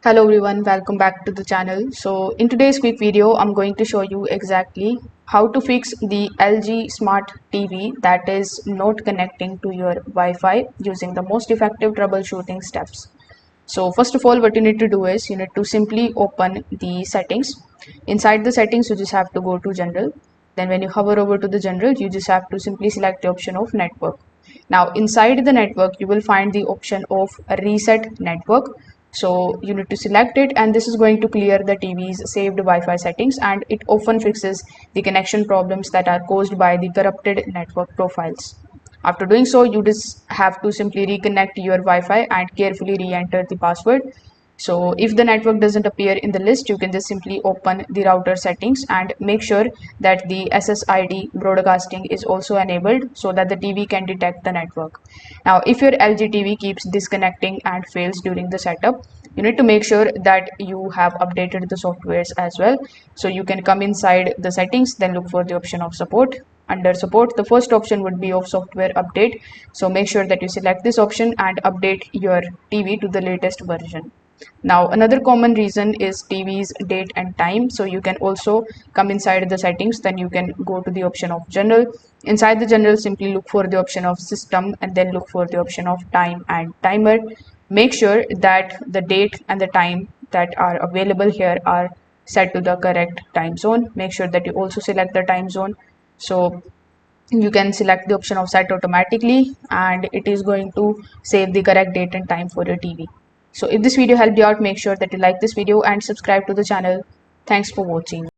Hello everyone, welcome back to the channel. So in today's quick video, I'm going to show you exactly how to fix the LG Smart TV that is not connecting to your Wi-Fi using the most effective troubleshooting steps. So first of all, what you need to do is you need to simply open the settings. Inside the settings, you just have to go to general. Then when you hover over to the general, you just have to simply select the option of network. Now inside the network, you will find the option of reset network. So you need to select it, and this is going to clear the TV's saved Wi-Fi settings, and it often fixes the connection problems that are caused by the corrupted network profiles. After doing so, you just have to simply reconnect your Wi-Fi and carefully re-enter the password. So if the network doesn't appear in the list, you can just simply open the router settings and make sure that the SSID broadcasting is also enabled so that the TV can detect the network. Now, if your LG TV keeps disconnecting and fails during the setup, you need to make sure that you have updated the softwares as well. So you can come inside the settings, then look for the option of support. Under support, the first option would be of software update. So make sure that you select this option and update your TV to the latest version. Now another common reason is TV's date and time. So you can also come inside the settings, then you can go to the option of general. Inside the general, simply look for the option of system and then look for the option of time and timer. Make sure that the date and the time that are available here are set to the correct time zone. Make sure that you also select the time zone. So you can select the option of set automatically, and it is going to save the correct date and time for your TV. So if this video helped you out, make sure that you like this video and subscribe to the channel. Thanks for watching.